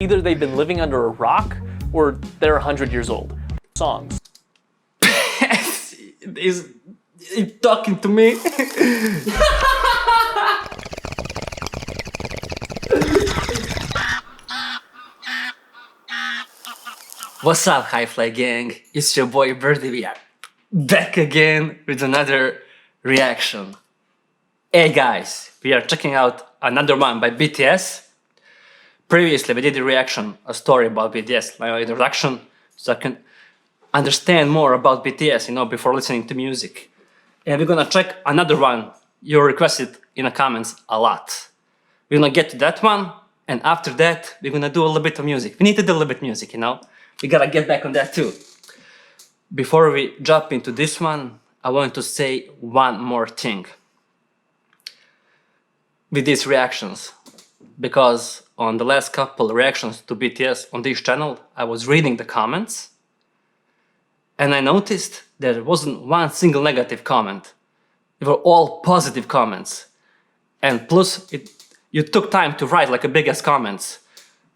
Either they've been living under a rock or they're 100 years old. Songs. Is he talking to me? What's up, HighFlyGang? It's your boy Birdie. We are back again with another reaction. Hey guys, we are checking out another one by BTS. Previously we did a reaction, a story about BTS, my introduction, so I can understand more about BTS, before listening to music. And we're gonna check another one you requested in the comments a lot. We're gonna get to that one, and after that we're gonna do a little bit of music. We need to do a little bit of music, We gotta get back on that too. Before we jump into this one, I want to say one more thing with these reactions, because on the last couple reactions to BTS on this channel, I was reading the comments and I noticed there wasn't one single negative comment. They were all positive comments. And plus, you took time to write like a big-ass comments.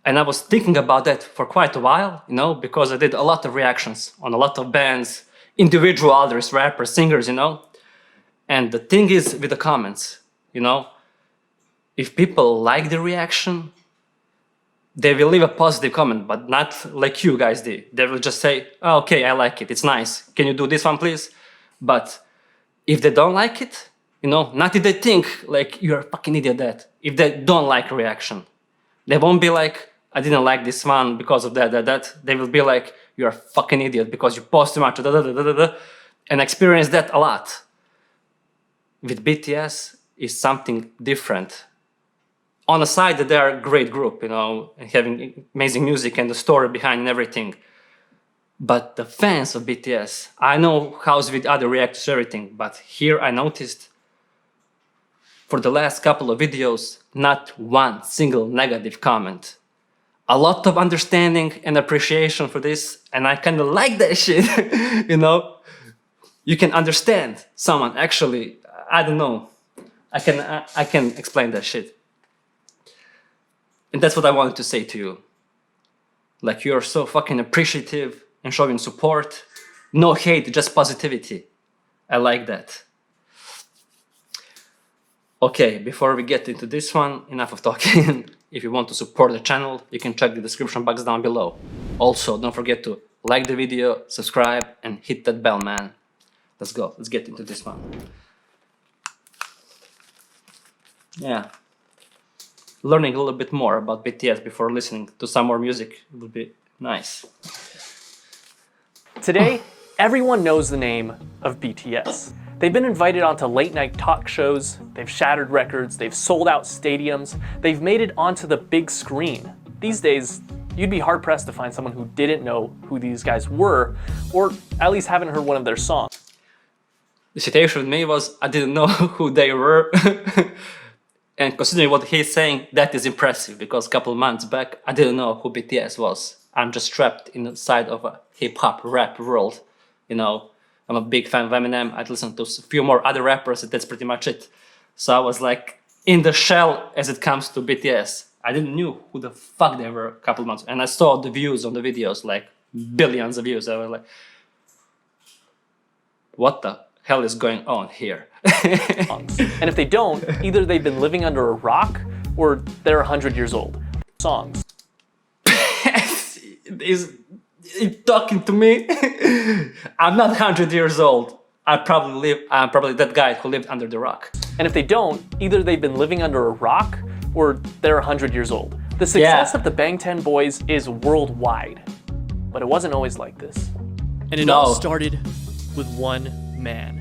And I was thinking about that for quite a while, because I did a lot of reactions on a lot of bands, individual others, rappers, singers, And the thing is with the comments, if people like the reaction, they will leave a positive comment, but not like you guys did. They will just say, oh, okay, I like it, it's nice. Can you do this one, please? But if they don't like it, not if they think like you're a fucking idiot that. If they don't like a reaction, they won't be like, I didn't like this one because of that. They will be like, you're a fucking idiot because you post too much, and experience that a lot. With BTS, is something different. On the side that they are a great group, and having amazing music and the story behind and everything. But the fans of BTS, I know how's with other reactors, everything, but here I noticed for the last couple of videos, not one single negative comment. A lot of understanding and appreciation for this, and I kind of like that shit, You can understand someone, actually, I don't know. I can explain that shit. And that's what I wanted to say to you. Like, you're so fucking appreciative and showing support. No hate, just positivity. I like that. Okay, before we get into this one, enough of talking. If you want to support the channel, you can check the description box down below. Also, don't forget to like the video, subscribe, and hit that bell, man. Let's go, let's get into this one. Yeah. Learning a little bit more about BTS before listening to some more music would be nice. Today, everyone knows the name of BTS. They've been invited onto late-night talk shows, they've shattered records, they've sold out stadiums, they've made it onto the big screen. These days, you'd be hard-pressed to find someone who didn't know who these guys were, or at least haven't heard one of their songs. The situation with me was, I didn't know who they were. And considering what he's saying, that is impressive, because a couple of months back, I didn't know who BTS was. I'm just trapped inside of a hip-hop rap world, I'm a big fan of Eminem. I'd listen to a few more other rappers, and that's pretty much it. So I was like in the shell as it comes to BTS. I didn't know who the fuck they were a couple of months. And I saw the views on the videos, like billions of views. I was like, what the hell is going on here? And if they don't, either they've been living under a rock or they're 100 years old. Songs. Is he talking to me? I'm not 100 years old. I'm probably that guy who lived under the rock. And if they don't, either they've been living under a rock or they're 100 years old. The success of the Bangtan Boys is worldwide, but it wasn't always like this. And it all started with one man.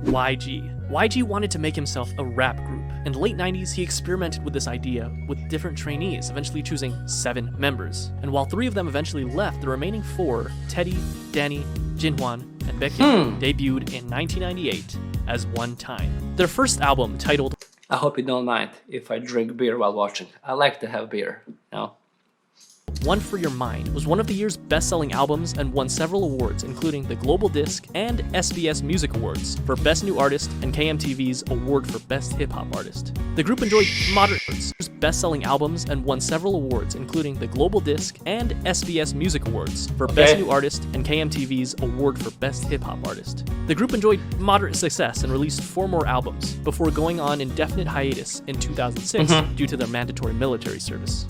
YG. YG wanted to make himself a rap group. In the late 90s, he experimented with this idea with different trainees, eventually choosing 7 members. And while 3 of them eventually left, the remaining 4, Teddy, Danny, Jinhwan, and Baekhyun, debuted in 1998 as One Time. Their first album, titled I hope you don't mind if I drink beer while watching. I like to have beer, One For Your Mind was one of the year's best-selling albums and won several awards, including the Global Disc and SBS Music Awards for Best New Artist and KMTV's Award for Best Hip-Hop Artist. The group enjoyed moderate best-selling albums and won several awards, including the Global Disc and SBS Music Awards for Best New Artist and KMTV's Award for Best Hip-Hop Artist. The group enjoyed moderate success and released 4 more albums before going on indefinite hiatus in 2006 due to their mandatory military service.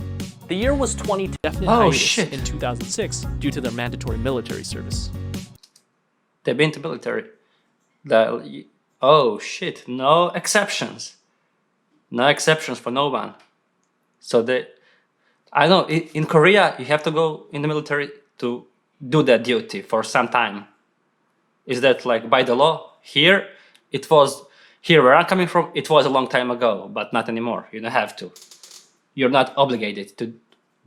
The year was 2010. Definite hiatus in 2006 due to their mandatory military service. They've been to military. Oh shit! No exceptions. No exceptions for no one. So I know in Korea you have to go in the military to do that duty for some time. Is that like by the law? Here where I'm coming from, it was a long time ago, but not anymore. You don't have to. You're not obligated to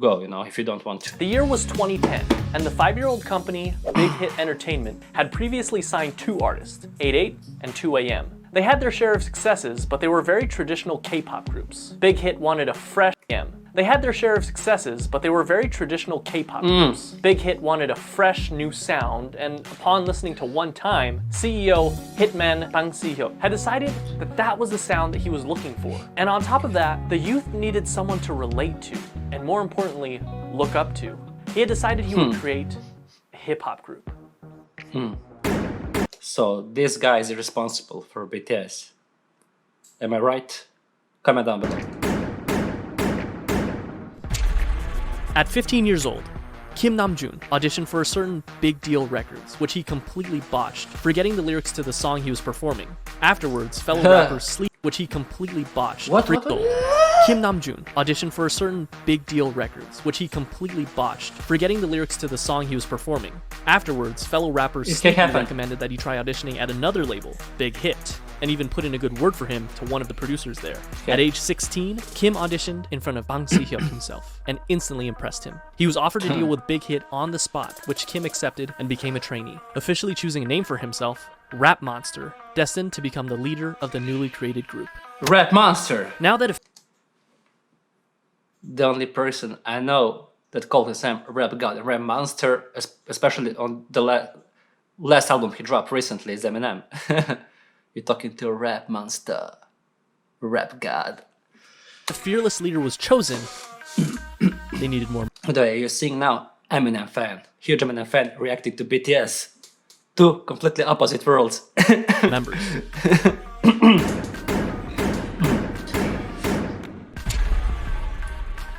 go, if you don't want to. The year was 2010, and the 5-year-old company, Big Hit Entertainment, had previously signed 2 artists, 88 and 2AM. They had their share of successes, but they were very traditional K-pop groups. Big Hit wanted a fresh They had their share of successes, but they were very traditional K-pop groups. Big Hit wanted a fresh new sound, and upon listening to One Time, CEO Hitman Bang Si-hyuk had decided that that was the sound that he was looking for. And on top of that, the youth needed someone to relate to, and more importantly, look up to. He had decided he would create a hip-hop group. So this guy is responsible for BTS. Am I right? Comment down below. At 15 years old, Kim Namjoon auditioned for a certain Big Deal Records, which he completely botched, forgetting the lyrics to the song he was performing. Afterwards, fellow rapper Sleep, which he completely botched. Kim Namjoon auditioned for a certain Big Deal Records, which he completely botched, forgetting the lyrics to the song he was performing. Afterwards, fellow rapper Sleep recommended that he try auditioning at another label, Big Hit, and even put in a good word for him to one of the producers there. At age 16, Kim auditioned in front of Bang Si-hyuk himself and instantly impressed him. He was offered a deal with Big Hit on the spot, which Kim accepted and became a trainee, officially choosing a name for himself, Rap Monster, destined to become the leader of the newly created group. Rap Monster! Now that the only person I know that called himself Rap God and Rap Monster, especially on the last album he dropped recently, is Eminem. You're talking to a Rap Monster, Rap God. The fearless leader was chosen, they needed more. By the way, you're seeing now Eminem fan, huge Eminem fan reacting to BTS. 2 completely opposite worlds. members.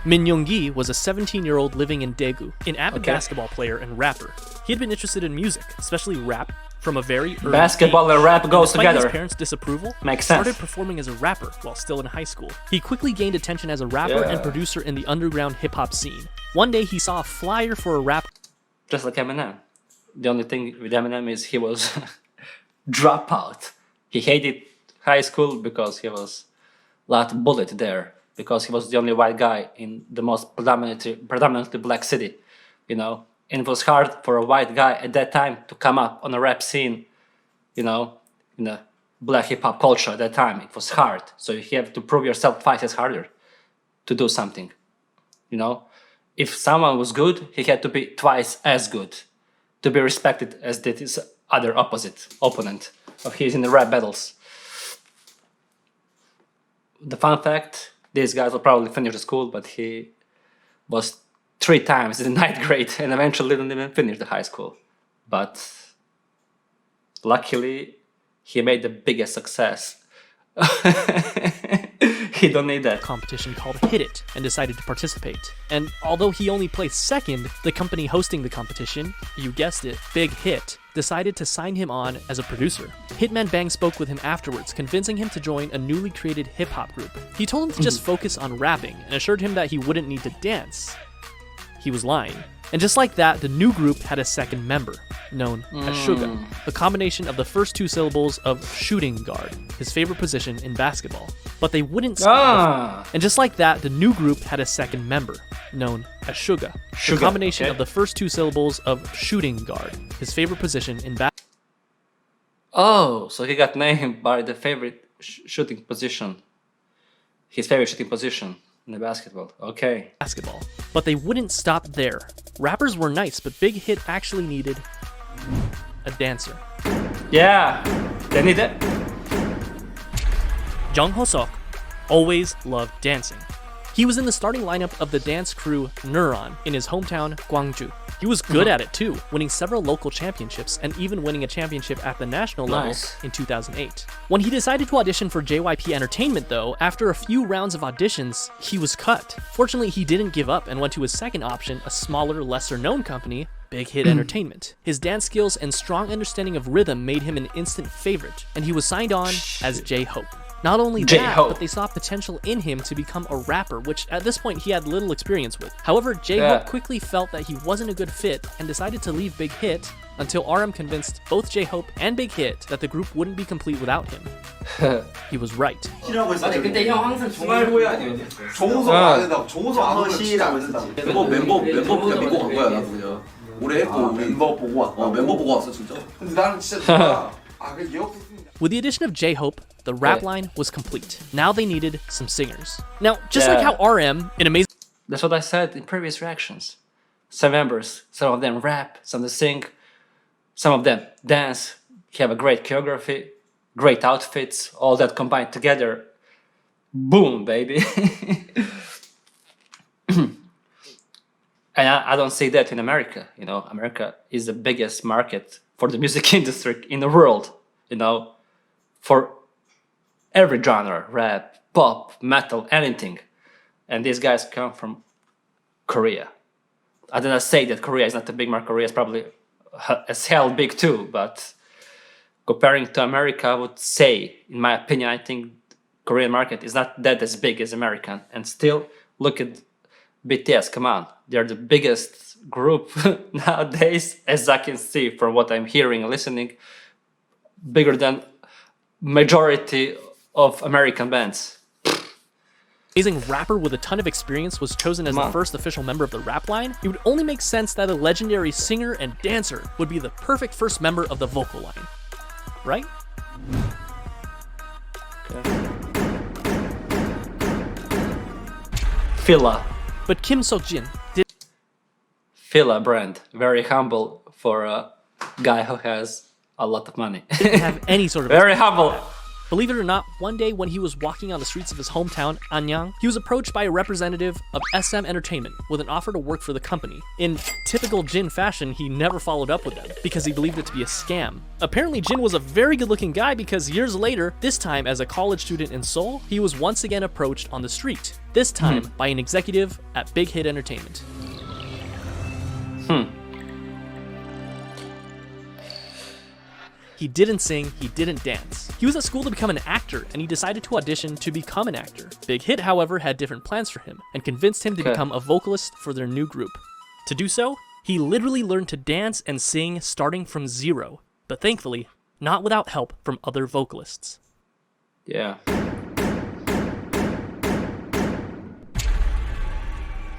Min Young-gi was a 17-year-old living in Daegu, an avid basketball player and rapper. He had been interested in music, especially rap, from a very early basketball age. And rap goes together. His parents' disapproval, Makes sense. Started performing as a rapper while still in high school. He quickly gained attention as a rapper and producer in the underground hip-hop scene. One day he saw a flyer for a rap. Just like Eminem. The only thing with Eminem is he was dropout. He hated high school because he was a lot bullied there, because he was the only white guy in the most predominantly black city, And it was hard for a white guy at that time to come up on a rap scene, in the black hip-hop culture at that time. It was hard. So you have to prove yourself twice as harder to do something, If someone was good, he had to be twice as good to be respected as did his other opponent of his in the rap battles. The fun fact, this guy will probably finish the school, but he was 3 times in the 9th grade and eventually didn't even finish the high school. But luckily, he made the biggest success. He don't need that. Competition called Hit It and decided to participate. And although he only placed second, the company hosting the competition, you guessed it, Big Hit, decided to sign him on as a producer. Hitman Bang spoke with him afterwards, convincing him to join a newly created hip-hop group. He told him to just focus on rapping and assured him that he wouldn't need to dance. He was lying. And just like that, the new group had a second member, known as Suga, a combination of the first 2 syllables of shooting guard, his favorite position in basketball. But they wouldn't stop. And just like that, the new group had a second member, known as Suga, a combination of the first 2 syllables of shooting guard, his favorite position in basketball. Oh, so he got named by the favorite shooting position. His favorite shooting position. In the basketball, okay. Basketball. But they wouldn't stop there. Rappers were nice, but Big Hit actually needed a dancer. Yeah, they need it. Jung Ho-seok always loved dancing. He was in the starting lineup of the dance crew Neuron in his hometown, Gwangju. He was good at it too, winning several local championships and even winning a championship at the national level in 2008. When he decided to audition for JYP Entertainment though, after a few rounds of auditions, he was cut. Fortunately, he didn't give up and went to his second option, a smaller, lesser-known company, Big Hit Entertainment. His dance skills and strong understanding of rhythm made him an instant favorite, and he was signed on as J-Hope. Not only that, but they saw potential in him to become a rapper, which at this point he had little experience with. However, J-Hope quickly felt that he wasn't a good fit and decided to leave Big Hit until RM convinced both J-Hope and Big Hit that the group wouldn't be complete without him. He was right. 아니 근데 형 항상 종호소리 아니에요? 종호소 안 된다고. 종호소 안 오면 진짜 안 된다고. 멤버 그냥 믿고 간 거야. 나도 그냥 오래 했고 멤버 보고 왔다. 멤버 보고 왔어 진짜. 근데 나는 진짜 With the addition of J-Hope, the rap line was complete. Now they needed some singers. Now, just like how RM, in Amazing... That's what I said in previous reactions. Some members, some of them rap, some they sing, some of them dance, have a great choreography, great outfits, all that combined together. Boom, baby. And I don't see that in America. You know, America is the biggest market for the music industry in the world. You know, for every genre, rap, pop, metal, anything. And these guys come from Korea. I do not say that Korea is not a big market. Korea is probably as hell big too, but comparing to America, I would say, in my opinion, I think Korean market is not that as big as American. And still, look at BTS, come on. They're the biggest group nowadays, as I can see from what I'm hearing and listening. Bigger than majority of American bands. Amazing rapper with a ton of experience was chosen as the first official member of the rap line. It would only make sense that a legendary singer and dancer would be the perfect first member of the vocal line. Right? Okay. Fila. But Kim Seok-jin did... Fila brand. Very humble for a guy who has a lot of money. Didn't have any sort of... Very humble. Believe it or not, one day when he was walking on the streets of his hometown, Anyang, he was approached by a representative of SM Entertainment with an offer to work for the company. In typical Jin fashion, he never followed up with them because he believed it to be a scam. Apparently, Jin was a very good-looking guy because years later, this time as a college student in Seoul, he was once again approached on the street, this time by an executive at Big Hit Entertainment. He didn't sing, he didn't dance. He was at school to become an actor, and he decided to audition to become an actor. Big Hit, however, had different plans for him, and convinced him to become a vocalist for their new group. To do so, he literally learned to dance and sing starting from zero, but thankfully, not without help from other vocalists. Yeah.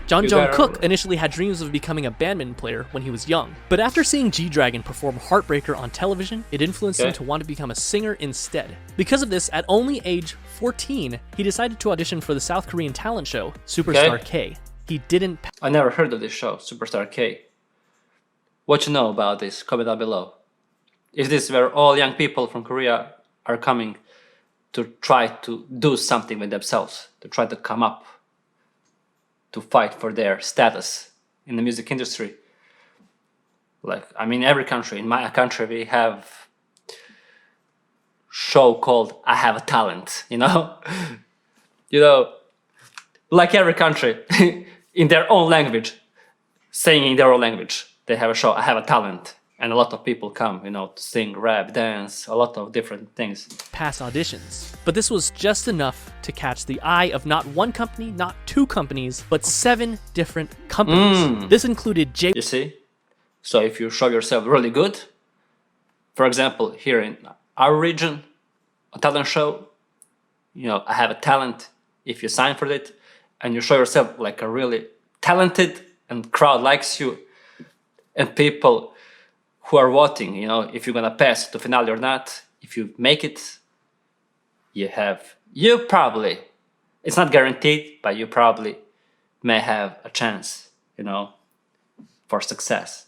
John Jung-kook initially had dreams of becoming a badminton player when he was young, but after seeing G-Dragon perform Heartbreaker on television, it influenced him to want to become a singer instead. Because of this, at only age 14, he decided to audition for the South Korean talent show, Superstar K. He didn't... I never heard of this show, Superstar K. What you know about this? Comment down below. Is this where all young people from Korea are coming to try to do something with themselves, to try to come up, to fight for their status in the music industry? Like, I mean, every country, in my country, we have show called I Have a Talent, you know? You know, like every country, in their own language, saying in their own language, they have a show, I Have a Talent. And a lot of people come, you know, to sing, rap, dance, a lot of different things. Pass auditions. But this was just enough to catch the eye of not one company, not two companies, but 7 different companies. This included You see? So if you show yourself really good, for example, here in our region, a talent show, you know, I have a talent, if you sign for it, and you show yourself like a really talented, and crowd likes you, and people who are voting, you know, if you're gonna pass to finale or not, if you make it, you probably It's not guaranteed, but you probably may have a chance, you know, for success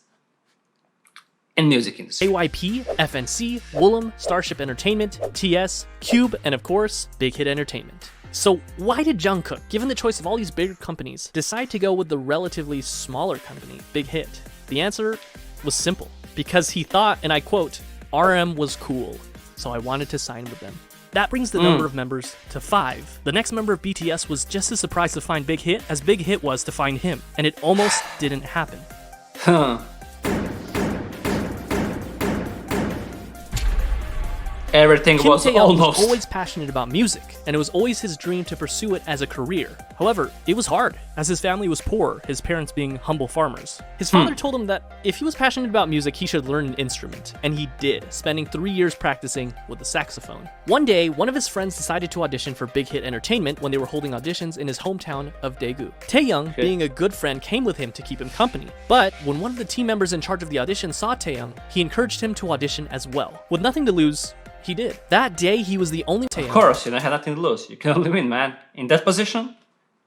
in music industry. AYP, FNC, Woolham, Starship Entertainment, TS, Cube, and of course, Big Hit Entertainment. So why did Jungkook, given the choice of all these bigger companies, decide to go with the relatively smaller company, Big Hit? The answer was simple. Because he thought, and I quote, RM was cool, so I wanted to sign with them. That brings the number of members to 5. The next member of BTS was just as surprised to find Big Hit as Big Hit was to find him, and it almost didn't happen. Huh. Everything Kim was Tae-young almost... was always passionate about music, and it was always his dream to pursue it as a career. However, it was hard, as his family was poor, his parents being humble farmers. His father told him that if he was passionate about music, he should learn an instrument, and he did, spending 3 years practicing with the saxophone. One day, one of his friends decided to audition for Big Hit Entertainment when they were holding auditions in his hometown of Daegu. Taeyoung, being a good friend, came with him to keep him company, but when one of the team members in charge of the audition saw Taeyoung, he encouraged him to audition as well. With nothing to lose, he did. That day, he was the only Of course, you know, had nothing to lose. You can only win, man. In that position,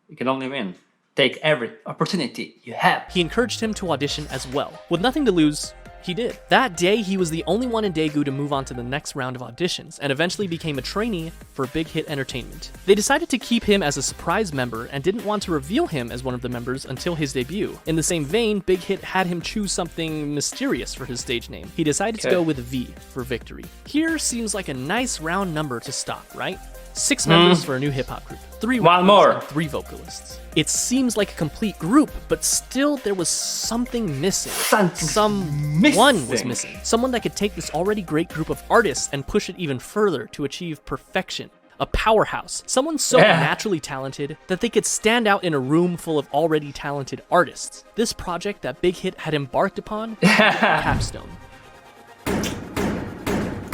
you can only win. Take every opportunity you have. He encouraged him to audition as well. With nothing to lose, he did. That day, he was the only one in Daegu to move on to the next round of auditions, and eventually became a trainee for Big Hit Entertainment. They decided to keep him as a surprise member and didn't want to reveal him as one of the members until his debut. In the same vein, Big Hit had him choose something mysterious for his stage name. He decided to go with V for victory. Here seems like a nice round number to stop, right? 6 members for a new hip-hop group, 3 One more. and 3 vocalists. It seems like a complete group, but still there was something missing. Someone was missing. Someone that could take this already great group of artists and push it even further to achieve perfection. A powerhouse. Someone so naturally talented that they could stand out in a room full of already talented artists. This project that Big Hit had embarked upon was the capstone.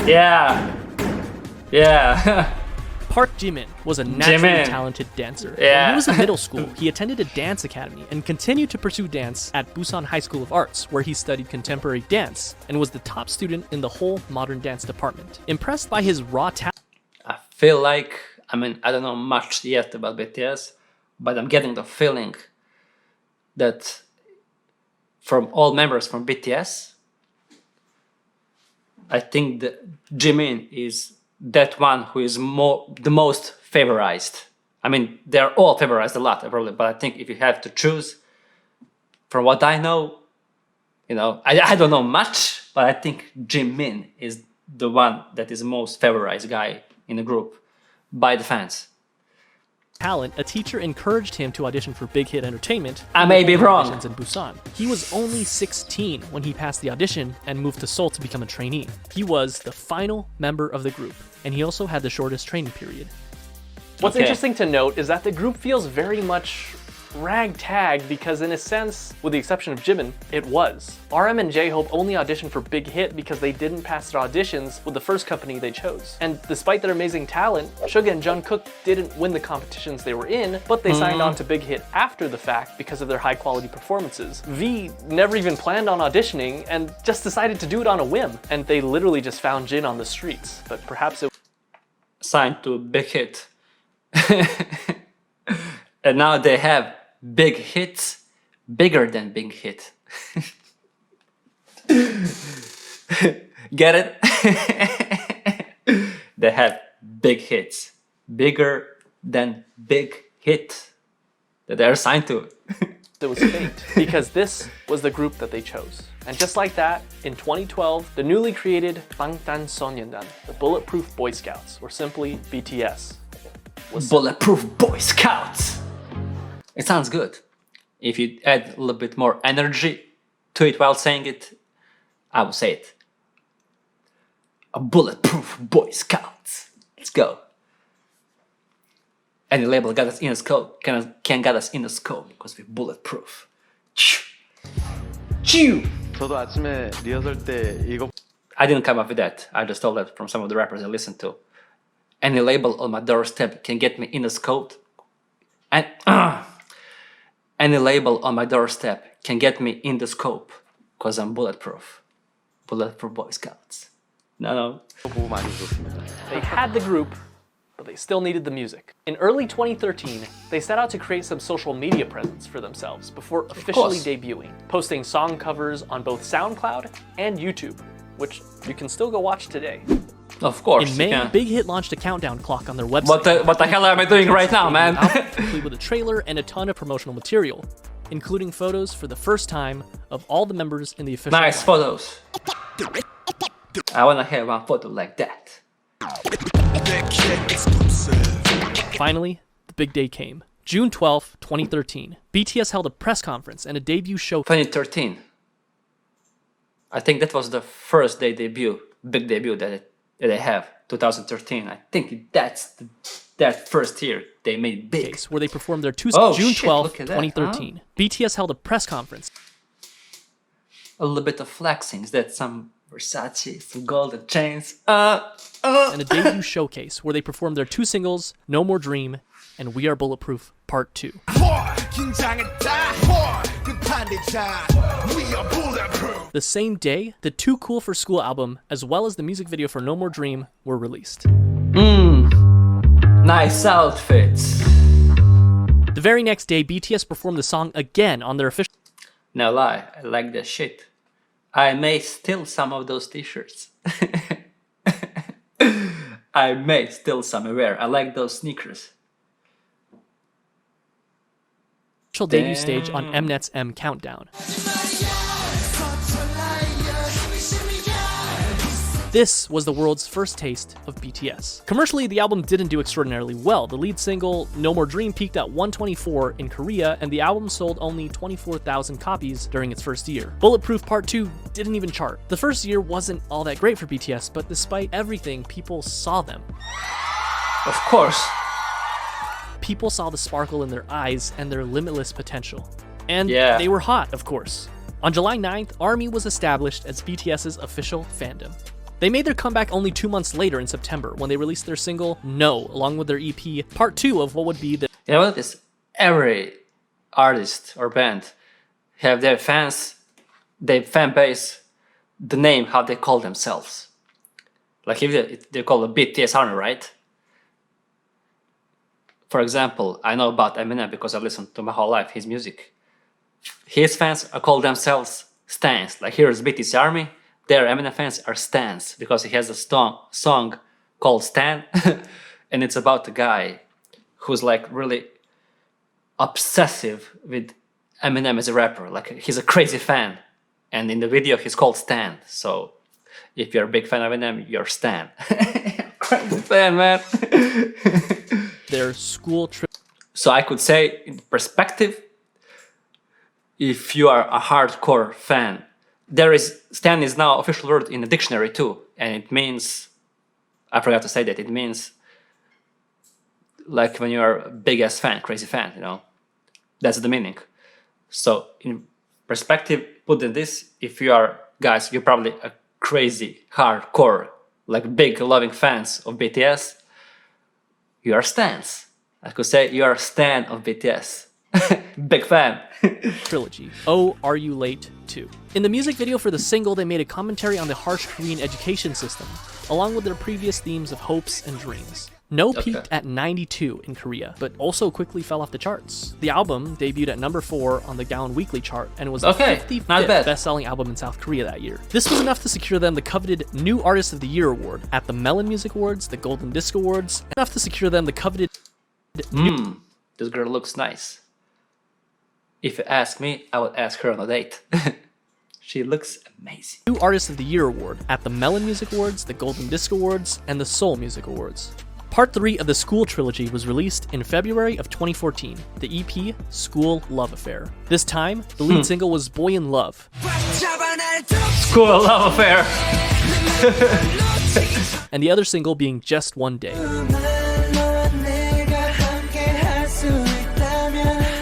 Yeah. Park Jimin was a naturally talented dancer. When he was in middle school, he attended a dance academy and continued to pursue dance at Busan High School of Arts, where he studied contemporary dance and was the top student in the whole modern dance department. Impressed by his raw talent, I feel like, I mean, I don't know much yet about BTS, but I'm getting the feeling that from all members from BTS, I think that Jimin is that one who is the most favorized. I mean, they're all favorized a lot, probably, but I think if you have to choose, from what I know, you know, I don't know much, but I think Jimin is the one that is the most favorized guy in the group by the fans. a teacher encouraged him to audition for Big Hit Entertainment. I may be wrong. In Busan. He was only 16 when he passed the audition and moved to Seoul to become a trainee. He was the final member of the group, and he also had the shortest training period. What's interesting to note is that the group feels very much ragtag because in a sense, with the exception of Jimin, it was. RM and J-Hope only auditioned for Big Hit because they didn't pass their auditions with the first company they chose. And despite their amazing talent, Suga and Jungkook didn't win the competitions they were in, but they signed on to Big Hit after the fact because of their high quality performances. V never even planned on auditioning and just decided to do it on a whim. And they literally just found Jin on the streets, but perhaps it signed to Big Hit. And now they have big hits, bigger than Big Hit. Get it? They have big hits, bigger than Big Hit that they're signed to. It was fate, because this was the group that they chose. And just like that, in 2012, the newly created Bangtanso년dan, the Bulletproof Boy Scouts, or simply BTS, was Bulletproof Boy Scouts! It sounds good. If you add a little bit more energy to it while saying it, I will say it. A Bulletproof Boy Scouts. Let's go. Any label got us in a scope, can get us in a scope because we're bulletproof. Chew! I didn't come up with that. I just stole that from some of the rappers I listened to. Any label on my doorstep can get me in a scope. And any label on my doorstep can get me in the scope because I'm bulletproof. Bulletproof Boy Scouts. No. they had the group, but they still needed the music. In early 2013, they set out to create some social media presence for themselves before officially debuting, posting song covers on both SoundCloud and YouTube, which you can still go watch today. Of course. In May, Big Hit launched a countdown clock on their website. What the hell am I doing right now, man? Complete with a trailer and a ton of promotional material, including photos for the first time of all the members in the official Nice photos. I wanna have one photo like that. Finally, the big day came. June 12, 2013. BTS held a press conference and a debut show. 2013. I think that was the first day debut, big debut that they have. 2013. I think that's that first year they made big. Where they performed their June 12, 2013. Huh? BTS held a press conference. A little bit of flexing. Is that some Versace, some golden chains? And a debut showcase where they performed their 2 singles, No More Dream and We Are Bulletproof Part 2. The same day, the Too Cool for School album, as well as the music video for No More Dream, were released. Nice outfits. The very next day, BTS performed the song again on their official... No lie, I like that shit. I may steal some of those t-shirts. I may steal some and wear. I like those sneakers. Debut stage on Mnet's M Countdown. This was the world's first taste of BTS. Commercially, the album didn't do extraordinarily well. The lead single, No More Dream, peaked at 124 in Korea, and the album sold only 24,000 copies during its first year. Bulletproof Part 2 didn't even chart. The first year wasn't all that great for BTS, but despite everything, people saw them. Of course. People saw the sparkle in their eyes and their limitless potential. And they were hot, of course. On July 9th, ARMY was established as BTS's official fandom. They made their comeback only 2 months later in September when they released their single, No, along with their EP, Part 2 of what would be the... You know what is? Every artist or band have their fans, their fan base, the name, how they call themselves. Like if they call a BTS ARMY, right? For example, I know about Eminem because I've listened to my whole life his music. His fans call themselves Stans. Like here's BTS ARMY, their Eminem fans are Stans because he has a song called Stan, and it's about a guy who's like really obsessive with Eminem as a rapper. Like he's a crazy fan, and in the video he's called Stan. So if you're a big fan of Eminem, you're Stan. Crazy fan, man. Their school trip. So I could say, in perspective, if you are a hardcore fan, Stan is now official word in the dictionary too, and it means, I forgot to say that, it means like when you are a big ass fan, crazy fan, you know, that's the meaning. So in perspective, put in this, if you are, guys, you're probably a crazy, hardcore, like big loving fans of BTS, you are Stans. I could say you are a stan of BTS. Big fan. Trilogy. Oh, Are You Late Too. In the music video for the single, they made a commentary on the harsh Korean education system, along with their previous themes of hopes and dreams. No peaked at 92 in Korea, but also quickly fell off the charts. The album debuted at number 4 on the Gaon Weekly chart and was the 55th best-selling album in South Korea that year. This was enough to secure them the coveted New Artist of the Year award at the Melon Music Awards, the Golden Disc Awards, enough to secure them the coveted... This girl looks nice. If you ask me, I would ask her on a date. She looks amazing. New Artist of the Year award at the Melon Music Awards, the Golden Disc Awards, and the Seoul Music Awards. Part 3 of the School Trilogy was released in February of 2014, the EP School Love Affair. This time, the lead single was Boy in Love. School Love Affair! And the other single being Just One Day.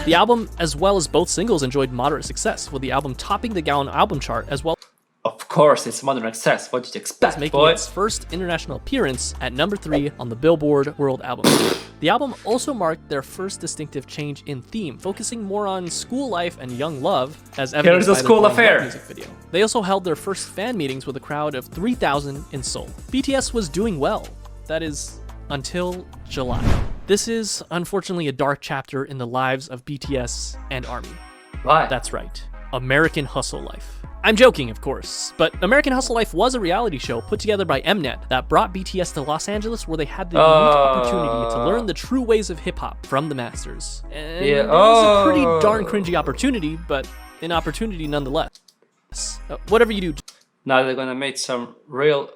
The album, as well as both singles, enjoyed moderate success, with the album topping the Gaon album chart as well. Of course, it's moderate success. What did you expect, making its first international appearance at number 3 on the Billboard World Album Chart. The album also marked their first distinctive change in theme, focusing more on school life and young love, as evidenced by the School Affair music video. They also held their first fan meetings with a crowd of 3,000 in Seoul. BTS was doing well. That is, until July. This is, unfortunately, a dark chapter in the lives of BTS and ARMY. Why? That's right. American Hustle Life. I'm joking, of course, but American Hustle Life was a reality show put together by Mnet that brought BTS to Los Angeles, where they had the unique opportunity to learn the true ways of hip-hop from the masters. And it was a pretty darn cringy opportunity, but an opportunity nonetheless. Whatever you do. Now they're gonna make some real,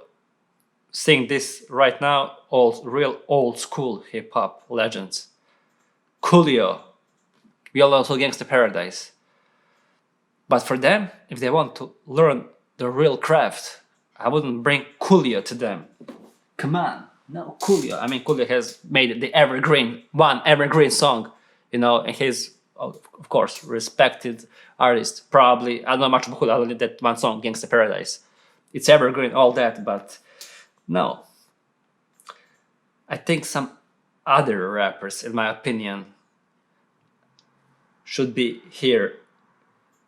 sing this right now, real old school hip-hop legends. Coolio. We all also Gangsta Paradise. But for them, if they want to learn the real craft, I wouldn't bring Coolio to them. Come on, no Coolio. I mean, Coolio has made the evergreen song, you know, and he's, of course, respected artist. Probably, I don't know much about Coolio other than that one song, Gangsta Paradise. It's evergreen, all that, but no. I think some other rappers, in my opinion, should be here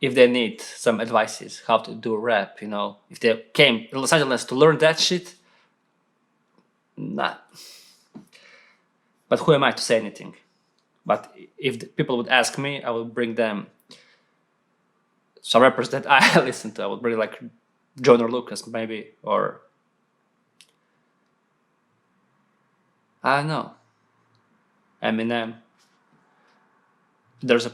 if they need some advices how to do rap, you know. If they came to Los Angeles to learn that shit, nah. But who am I to say anything? But if the people would ask me, I would bring them some rappers that I listen to. I would bring like John or Lucas maybe, or I don't know, Eminem. There's a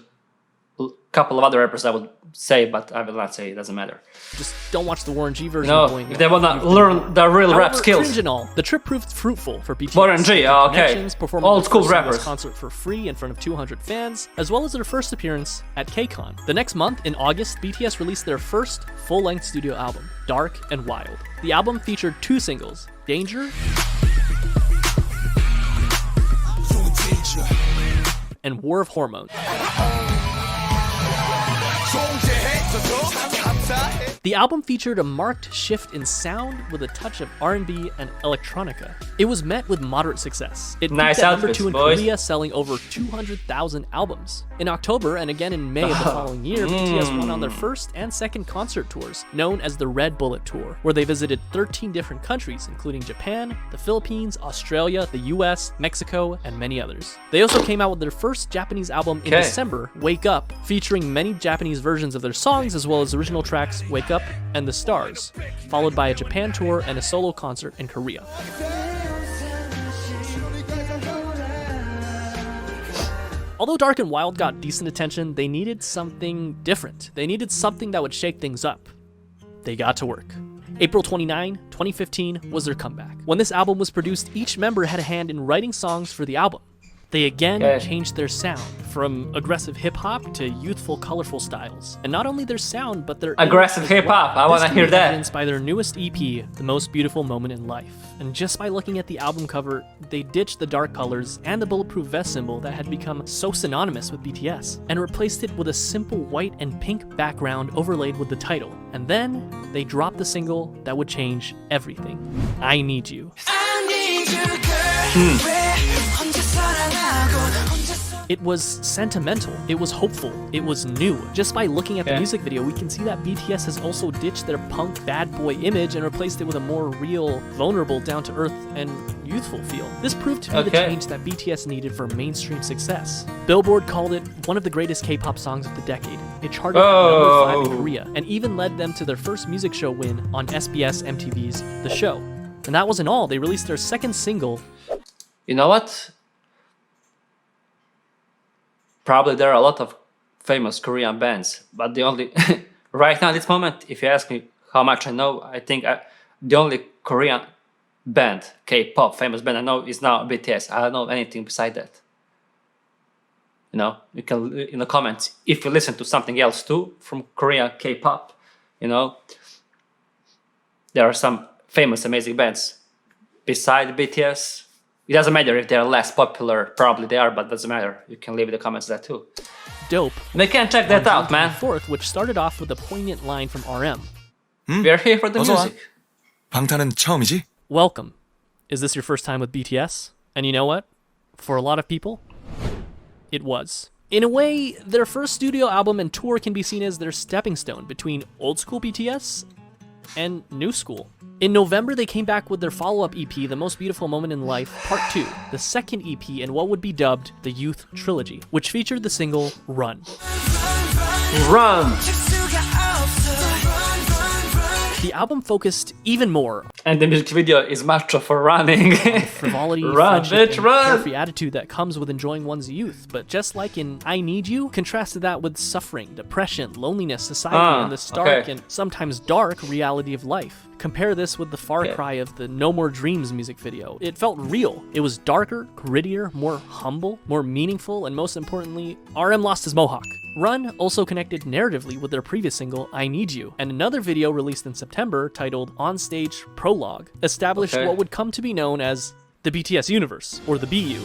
couple of other rappers I would say, but I will not say, it doesn't matter. Just don't watch the Warren G version. No, if they want to learn the real rap skills. Cringe and all, the trip proved fruitful for BTS. Warren G, okay. Old school rappers. Concert for free in front of 200 fans, as well as their first appearance at KCON. The next month, in August, BTS released their first full-length studio album, Dark and Wild. The album featured 2 singles, Danger and War of Hormones. The album featured a marked shift in sound with a touch of R&B and electronica. It was met with moderate success. It peaked at number 2 in Korea, selling over 200,000 albums. In October and again in May of the following year, BTS went on their first and second concert tours, known as the Red Bullet Tour, where they visited 13 different countries, including Japan, the Philippines, Australia, the US, Mexico, and many others. They also came out with their first Japanese album in December, Wake Up, featuring many Japanese versions of their songs, as well as original tracks Wake Up and The Stars, followed by a Japan tour and a solo concert in Korea. Although Dark and Wild got decent attention, they needed something different. They needed something that would shake things up. They got to work. April 29, 2015 was their comeback. When this album was produced, each member had a hand in writing songs for the album. They again changed their sound from aggressive hip-hop to youthful, colorful styles. And not only their sound, but their aggressive hip-hop, I want to hear that. Evidenced by their newest EP, The Most Beautiful Moment in Life. And just by looking at the album cover, they ditched the dark colors and the bulletproof vest symbol that had become so synonymous with BTS, and replaced it with a simple white and pink background overlaid with the title. And then they dropped the single that would change everything. I Need You. I need you, girl. It was sentimental, it was hopeful, it was new. Just by looking at the music video, we can see that BTS has also ditched their punk bad boy image and replaced it with a more real, vulnerable, down-to-earth, and youthful feel. This proved to be the change that BTS needed for mainstream success. Billboard called it one of the greatest K-pop songs of the decade. It charted at number 5 in Korea, and even led them to their first music show win on SBS MTV's The Show. And that wasn't all, they released their second single. You know what? Probably there are a lot of famous Korean bands, but the only right now at this moment, if you ask me how much I know, I think the only Korean band, K-pop famous band I know is now BTS. I don't know anything beside that. You know, you can in the comments if you listen to something else too from Korean K-pop. You know, there are some famous, amazing bands beside BTS. It doesn't matter if they're less popular, probably they are, but it doesn't matter. You can leave in the comments that too. Dope. They can check that out, man. 4th, which started off with a poignant line from RM. We're here for the music. 방탄은 처음이지? Welcome. Is this your first time with BTS? And you know what? For a lot of people, it was. In a way, their first studio album and tour can be seen as their stepping stone between old school BTS and new school. In November, they came back with their follow-up EP, The Most Beautiful Moment in Life, Part 2, the second EP in what would be dubbed the Youth Trilogy, which featured the single Run. Run! The album focused even more And the music video is much for running. frivolity, Run, friendship, bitch, and run! carefree attitude that comes with enjoying one's youth. But just like in I Need You, contrasted that with suffering, depression, loneliness, society, and the stark and sometimes dark reality of life. Compare this with the far cry of the No More Dreams music video. It felt real. It was darker, grittier, more humble, more meaningful, and most importantly, RM lost his mohawk. Run also connected narratively with their previous single, I Need You, and another video released in September titled Onstage Prologue established what would come to be known as the BTS universe, or the BU,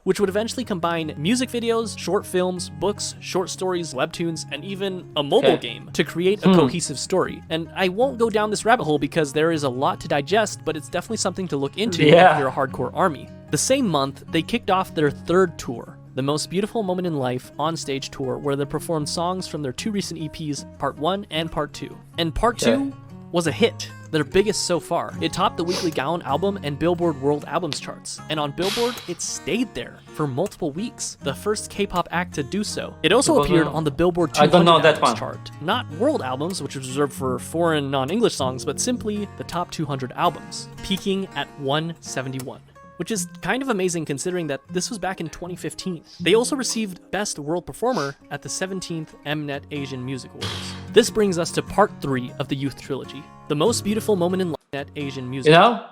which would eventually combine music videos, short films, books, short stories, webtoons, and even a mobile game to create a cohesive story. And I won't go down this rabbit hole because there is a lot to digest, but it's definitely something to look into if you're a hardcore ARMY. The same month, they kicked off their third tour, The Most Beautiful Moment in Life Onstage Tour, where they performed songs from their two recent EPs, Part 1 and Part 2. And Part 2 was a hit, their biggest so far. It topped the weekly Gaon album and Billboard World Albums charts, and on Billboard, it stayed there for multiple weeks, the first K-pop act to do so. It also appeared on the Billboard 200 albums chart, not world albums, which was reserved for foreign non-English songs, but simply the top 200 albums, peaking at 171. Which is kind of amazing considering that this was back in 2015. They also received Best World Performer at the 17th Mnet Asian Music Awards. This brings us to Part 3 of the Youth Trilogy, The Most Beautiful Moment in Life Asian Music. You know,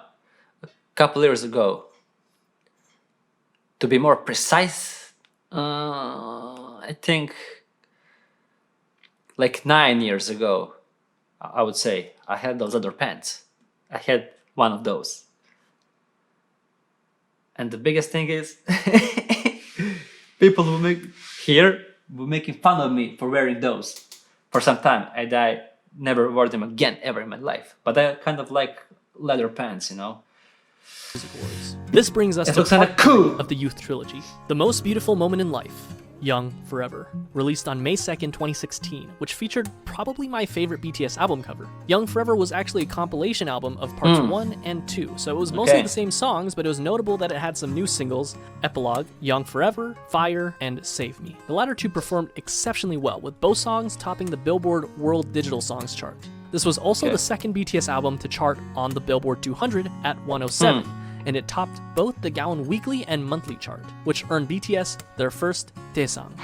a couple years ago, to be more precise, I think like 9 years ago, I would say, I had those other pants. I had one of those. And the biggest thing is, people who were making fun of me for wearing those for some time, and I never wore them again ever in my life. But I kind of like leather pants, you know. This brings us to Part 3 of the Youth Trilogy, The Most Beautiful Moment in Life, Young Forever, released on May 2nd, 2016, which featured probably my favorite BTS album cover. Young Forever was actually a compilation album of parts 1 and 2, so it was mostly the same songs, but it was notable that it had some new singles, Epilogue, Young Forever, Fire, and Save Me. The latter two performed exceptionally well, with both songs topping the Billboard World Digital Songs chart. This was also the second BTS album to chart on the Billboard 200 at 107. And it topped both the Gaon weekly and monthly chart, which earned BTS their first Daesang.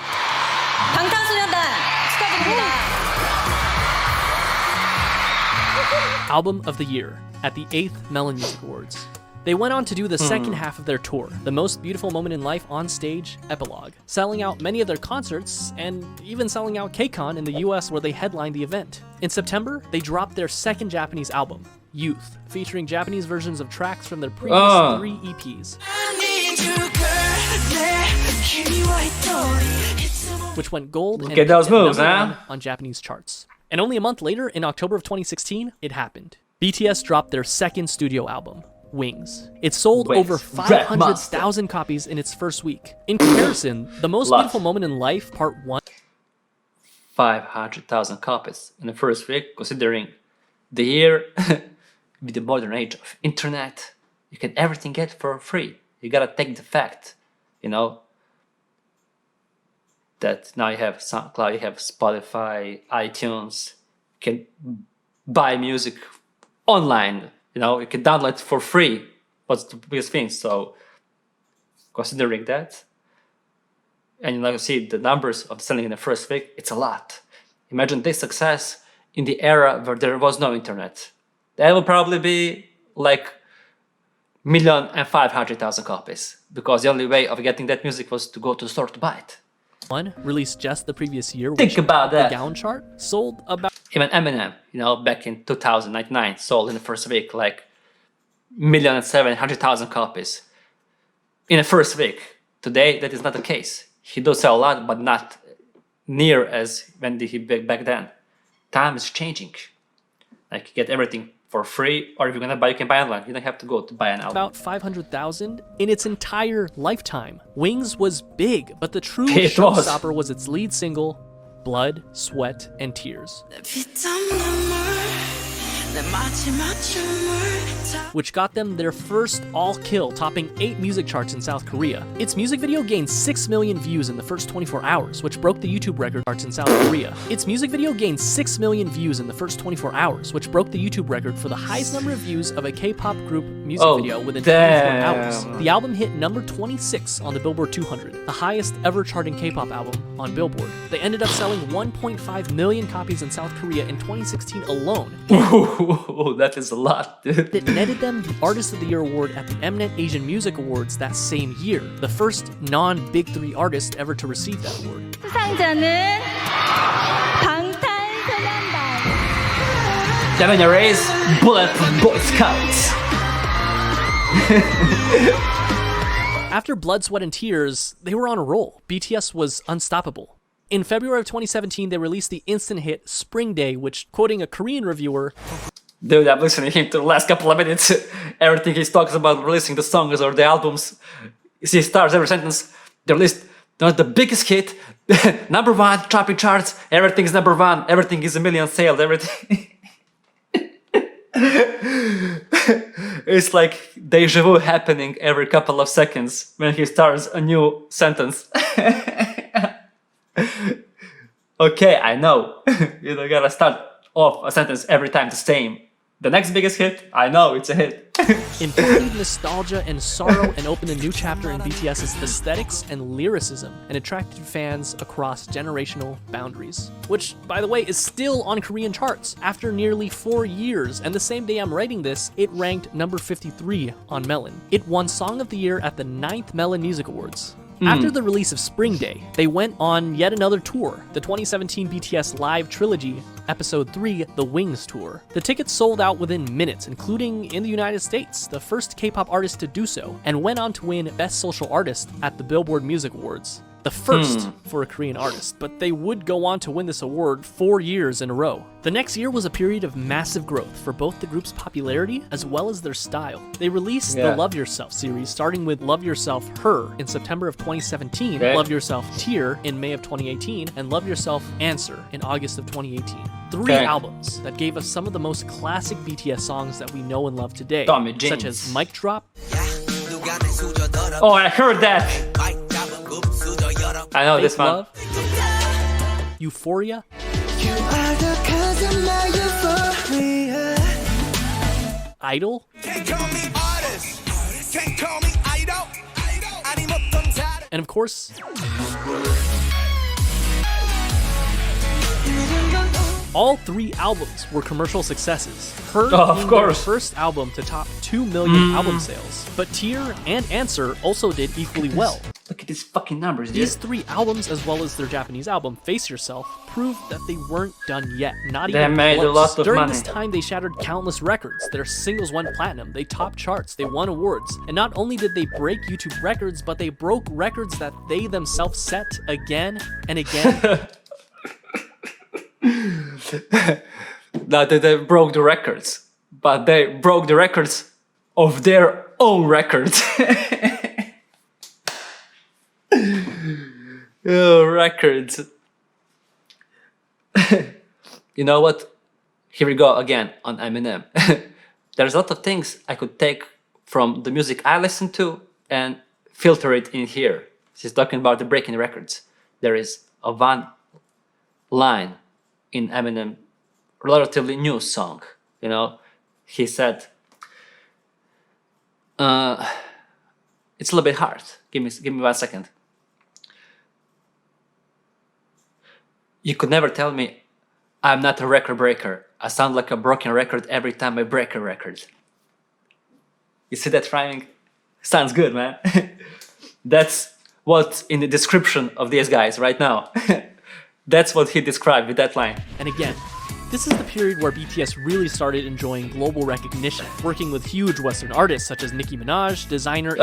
Album of the Year at the 8th Melon Music Awards. They went on to do the second half of their tour, The Most Beautiful Moment in Life on Stage Epilogue, selling out many of their concerts and even selling out KCON in the US where they headlined the event. In September, they dropped their second Japanese album, Youth, featuring Japanese versions of tracks from their previous 3 EPs, which went gold and get those moves, on Japanese charts. And only a month later, in October of 2016, it happened. BTS dropped their second studio album, Wings. It sold over 500,000 copies in its first week. In comparison, The Most Beautiful Moment in Life Part 1... 500,000 copies in the first week, considering the year with the modern age of internet, you can everything get for free. You gotta take the fact, you know, that now you have SoundCloud, you have Spotify, iTunes, you can buy music online, you know, you can download it for free. What's the biggest thing? So, considering that, and you know, see the numbers of selling in the first week, it's a lot. Imagine this success in the era where there was no internet. That will probably be like 1,500,000 copies, because the only way of getting that music was to go to the store to buy it. One released just the previous year, which Think about that. The Gaon chart sold about... Even Eminem, you know, back in 2009, sold in the first week like 1,700,000 copies in the first week. Today, that is not the case. He does sell a lot, but not near as when he back then. Time is changing. Like, you get everything for free, or if you're gonna buy, you can buy online. You don't have to go to buy an album. About 500,000 in its entire lifetime. Wings was big, but the true showstopper was its lead single, Blood, Sweat, and Tears. which got them their first all-kill, topping 8 music charts in South Korea. Its music video gained 6 million views in the first 24 hours, which broke the YouTube record charts in South Korea. Its music video gained 6 million views in the first 24 hours, which broke the YouTube record for the highest number of views of a K-pop group music video within 24 hours. The album hit number 26 on the Billboard 200, the highest ever charting K-pop album on Billboard. They ended up selling 1.5 million copies in South Korea in 2016 alone. Ooh, that is a lot, dude. That netted them the Artist of the Year award at the Mnet Asian Music Awards that same year, the first non-Big Three artist ever to receive that award. 수상자는 방탄소년단. Seven Arrays, Bulletproof Boy Scouts. After Blood, Sweat, and Tears, they were on a roll. BTS was unstoppable. In February of 2017, they released the instant hit Spring Day, which, quoting a Korean reviewer, Dude, I'm listening to him to the last couple of minutes. Everything he talks about releasing the songs or the albums, he starts every sentence. They released not the biggest hit, number one, topping charts, everything is number one, everything is a million sales, everything. It's like deja vu happening every couple of seconds when he starts a new sentence. Okay, I know. You don't gotta start off a sentence every time the same. The next biggest hit, I know it's a hit. embodied nostalgia and sorrow and opened a new chapter in BTS's aesthetics and lyricism and attracted fans across generational boundaries. Which, by the way, is still on Korean charts after nearly 4 years, and the same day I'm writing this, it ranked number 53 on Melon. It won Song of the Year at the 9th Melon Music Awards. After the release of Spring Day, they went on yet another tour, the 2017 BTS Live Trilogy, Episode 3, The Wings Tour. The tickets sold out within minutes, including in the United States, the first K-pop artist to do so, and went on to win Best Social Artist at the Billboard Music Awards. The first for a Korean artist, but they would go on to win this award 4 years in a row. The next year was a period of massive growth for both the group's popularity as well as their style. They released the Love Yourself series, starting with Love Yourself Her in September of 2017, Love Yourself Tear in May of 2018, and Love Yourself Answer in August of 2018. 3 albums that gave us some of the most classic BTS songs that we know and love today, such as Mic Drop. Oh, I heard that! I know this one. Love, Euphoria, Idol, and of course, all 3 albums were commercial successes. Her being their first album to top 2 million album sales, but Tear and Answer also did equally well. Look at these fucking numbers, dude. These 3 albums, as well as their Japanese album, Face Yourself, proved that they weren't done yet, not even made close. a lot of During money. this time, they shattered countless records. Their singles went platinum, they topped charts, they won awards. And not only did they break YouTube records, but they broke records that they themselves set again and again. No, they broke the records, but they broke the records of their own records. Oh, records. You know what? Here we go again on Eminem. There's a lot of things I could take from the music I listen to and filter it in here. She's talking about the breaking records. There is a one line in Eminem relatively new song, you know. He said, it's a little bit hard. Give me 1 second. You could never tell me I'm not a record breaker. I sound like a broken record every time I break a record. You see that rhyming? Sounds good, man. That's what's in the description of these guys right now. That's what he described with that line. And again, this is the period where BTS really started enjoying global recognition, working with huge Western artists such as Nicki Minaj, Designer, and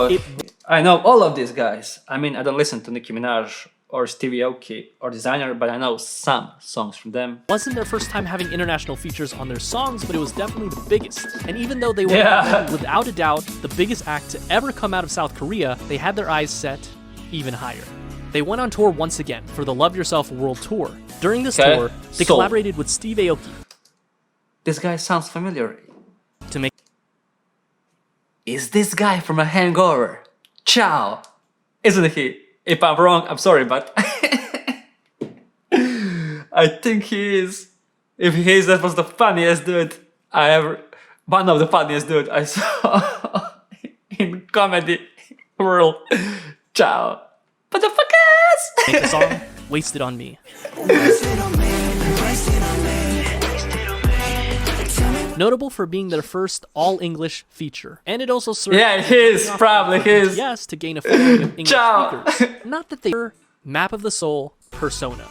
Stevie Aoki. I know all of these guys. I mean, I don't listen to Nicki Minaj or Stevie Aoki or Designer, but I know some songs from them. It wasn't their first time having international features on their songs, but it was definitely the biggest. And even though they were without a doubt the biggest act to ever come out of South Korea, they had their eyes set even higher. They went on tour once again for the Love Yourself World Tour. During this tour, they collaborated with Steve Aoki. This guy sounds familiar. To make Is this guy from A Hangover? Ciao! Isn't he? If I'm wrong, I'm sorry, but I think he is. If he is, that was the funniest dude I ever... One of the funniest dude I saw in comedy world. Ciao. Motherfuckers! make the song Wasted on Me. Notable for being their first all-English feature. And it also served Yeah, his, probably his. BTS to gain a following of English Ciao. speakers. Not that they were Map of the Soul Persona.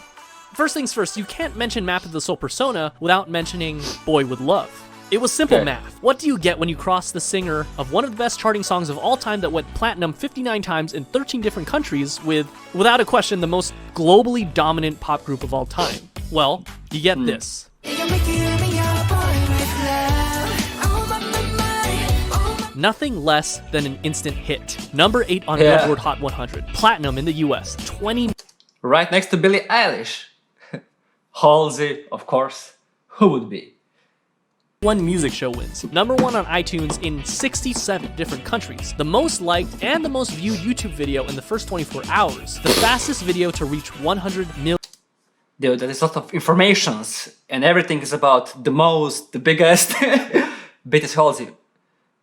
First things first, you can't mention Map of the Soul Persona without mentioning Boy With Love. It was simple Okay. math. What do you get when you cross the singer of one of the best charting songs of all time that went platinum 59 times in 13 different countries with, without a question, the most globally dominant pop group of all time? Well, you get this. Nothing less than an instant hit. Number 8 on Yeah. Billboard Hot 100. Platinum in the US. 20 Right next to Billie Eilish. Halsey, of course. Who would be? One music show wins. Number 1 on iTunes in 67 different countries. The most liked and the most viewed YouTube video in the first 24 hours. The fastest video to reach 100 million. Dude, there is a lot of informations, and everything is about the most, the biggest. BTS Halsey.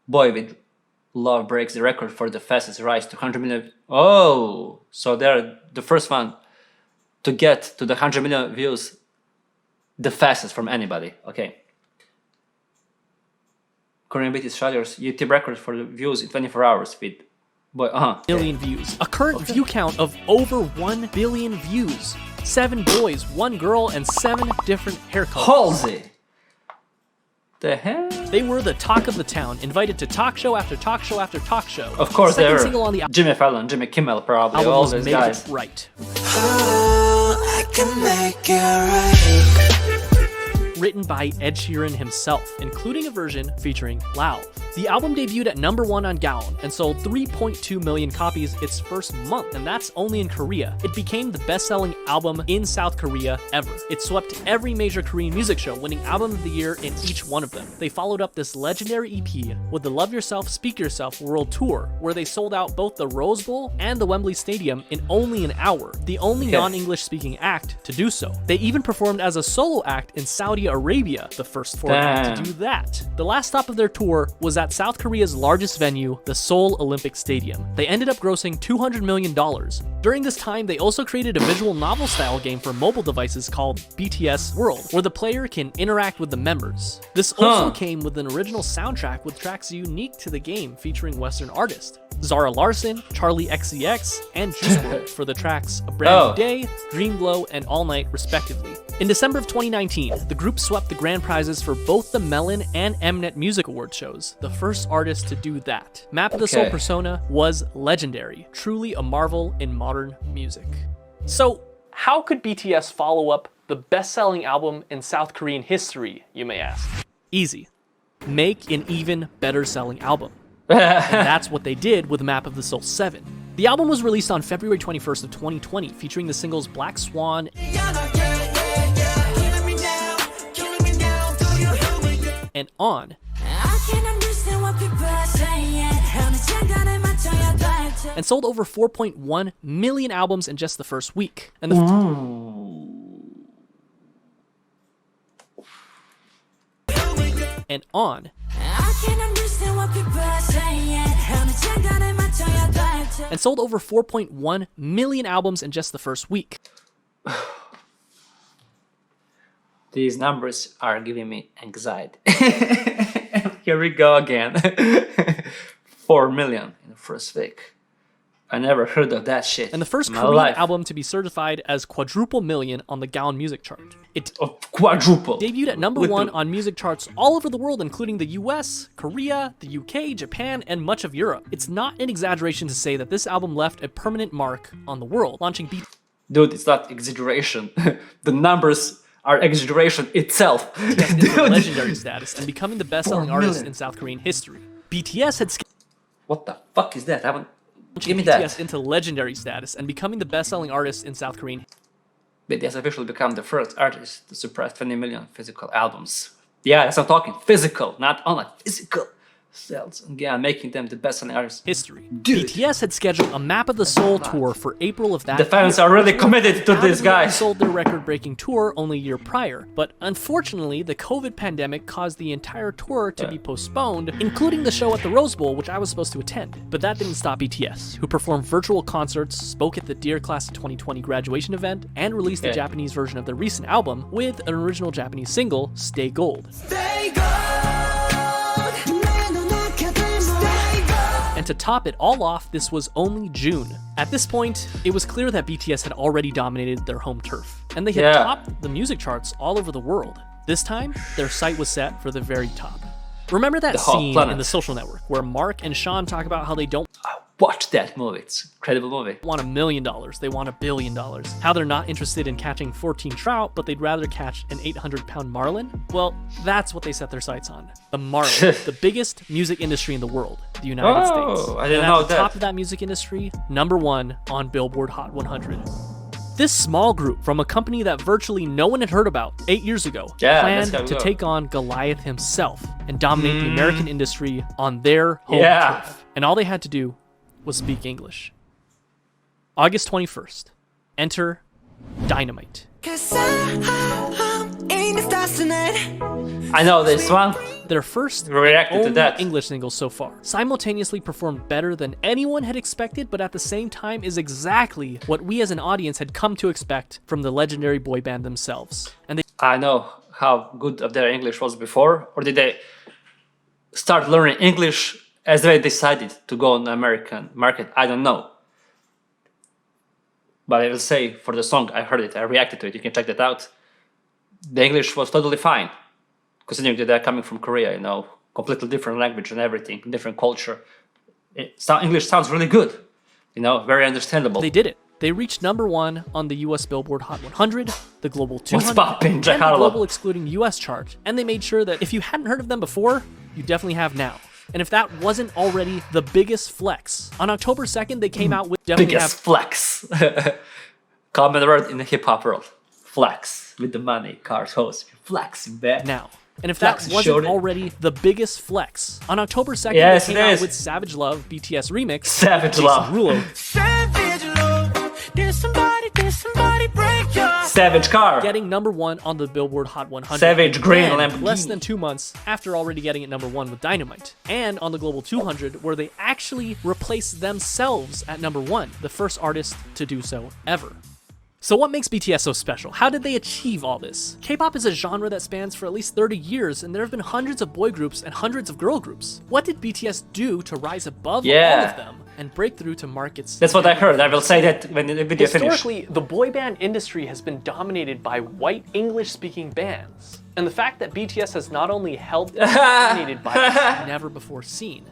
Boy With Love breaks the record for the fastest rise to 100 million. Oh, so they're the first one to get to the 100 million views the fastest from anybody. Okay. Korean BTS shatters YouTube record for the views in 24 hours with boy. Views. A current view count of over 1 billion views. 7 boys, 1 girl, and 7 different hair colors. Halsey. The hell? They were the talk of the town, invited to talk show after talk show after talk show. Of course, Second they're single on the Jimmy Fallon, Jimmy Kimmel, probably album all was these Make guys. It Right. I can make it right. Written by Ed Sheeran himself, including a version featuring Lauv. The album debuted at number 1 on Gaon and sold 3.2 million copies its first month, and that's only in Korea. It became the best-selling album in South Korea ever. It swept every major Korean music show, winning Album of the Year in each one of them. They followed up this legendary EP with the Love Yourself, Speak Yourself World Tour, where they sold out both the Rose Bowl and the Wembley Stadium in only an hour, the only non-English speaking act to do so. They even performed as a solo act in Saudi Arabia, the first foreign act to do that. The last stop of their tour was at South Korea's largest venue, the Seoul Olympic Stadium. They ended up grossing $200 million. During this time, they also created a visual novel style game for mobile devices called BTS World, where the player can interact with the members. This also came with an original soundtrack with tracks unique to the game featuring Western artists. Zara Larsson, Charlie XCX, and Juice WRLD for the tracks A Brand New Day, Dream Glow, and All Night respectively. In December of 2019, the group swept the grand prizes for both the Melon and Mnet Music Award shows, the first artist to do that. Map of the Soul Persona was legendary, truly a marvel in modern music. So, how could BTS follow up the best-selling album in South Korean history, you may ask? Easy. Make an even better-selling album. And that's what they did with Map of the Soul 7. The album was released on February 21st of 2020, featuring the singles Black Swan and On. And sold over 4.1 million albums in just the first week. And and On. And sold over 4.1 million albums in just the first week. These numbers are giving me anxiety. Here we go again. 4 million in the first week. I never heard of that shit. And the first in my Korean life. album to be certified as quadruple million on the Gaon music chart. It Quadruple. debuted at number 1 on music charts all over the world, including the US, Korea, the UK, Japan, and much of Europe. It's not an exaggeration to say that this album left a permanent mark on the world, launching Dude, it's not exaggeration. The numbers are exaggeration itself. into legendary status and becoming the best-selling artist in South Korean history. BTS had What the fuck is that? I haven't... Give me BTS into legendary status and becoming the best-selling artist in South Korean. BTS officially become the first artist to surpass 20 million physical albums Yeah, that's what I'm talking. Physical, not online. Physical sales. Yeah, making them the best-selling artists. History. Dude. BTS had scheduled a Map of the Soul tour for April of that The fans year. are really committed to these They guys. sold their record-breaking tour only a year prior, but unfortunately, the COVID pandemic caused the entire tour to be postponed, including the show at the Rose Bowl, which I was supposed to attend. But that didn't stop BTS, who performed virtual concerts, spoke at the Dear Class of 2020 graduation event, and released the Japanese version of their recent album with an original Japanese single, Stay Gold. Stay gold. And to top it all off, this was only June. At this point, it was clear that BTS had already dominated their home turf, and they had topped the music charts all over the world. This time, their sight was set for the very top. Remember that scene in The Social Network where Mark and Sean talk about how they don't Watch that movie. It's an incredible movie. want $1 million, they want $1 billion. How they're not interested in catching 14 trout, but they'd rather catch an 800-pound marlin? Well, that's what they set their sights on. The marlin, the biggest music industry in the world, the United States. I didn't and know at the that. top of that music industry, #1 on Billboard Hot 100. This small group from a company that virtually no one had heard about 8 years ago planned to take on Goliath himself and dominate the American industry on their home turf. And all they had to do was speak English. August 21st. Enter Dynamite. I know this one. Their first Reacted to only that. English single so far. Simultaneously performed better than anyone had expected, but at the same time is exactly what we as an audience had come to expect from the legendary boy band themselves. And they I know how good of their English was before, or did they start learning English as they decided to go on the American market? I don't know. But I will say, for the song, I heard it, I reacted to it, you can check that out. The English was totally fine, considering that they're coming from Korea, you know, completely different language and everything, different culture. English sounds really good, you know, very understandable. They did it. They reached #1 on the US Billboard Hot 100, the Global 200, What's poppin', and Jack the Harlow? Global Excluding US chart. And they made sure that if you hadn't heard of them before, you definitely have now. And if that wasn't already the biggest flex, on October 2nd, they came out with Biggest flex. Common word in the hip-hop world. Flex. With the money, cars, hoes. Flexing back. now. And if that Flex wasn't showed it. already the biggest flex, on October 2nd, Yes, they it came out is. with Savage Love BTS remix. Savage Jason Love. Derulo, Savage car. getting #1 on the Billboard Hot 100. Savage Green and Lamborghini. less than 2 months after already getting it #1 with Dynamite. And on the Global 200, where they actually replaced themselves at #1, the first artist to do so ever. So what makes BTS so special? How did they achieve all this? K-pop is a genre that spans for at least 30 years, and there have been hundreds of boy groups and hundreds of girl groups. What did BTS do to rise above all of them and break through to markets? That's what I heard. I will say that when the video finishes. Historically, the boy band industry has been dominated by white English-speaking bands. And the fact that BTS has not only held dominated by this never before seen.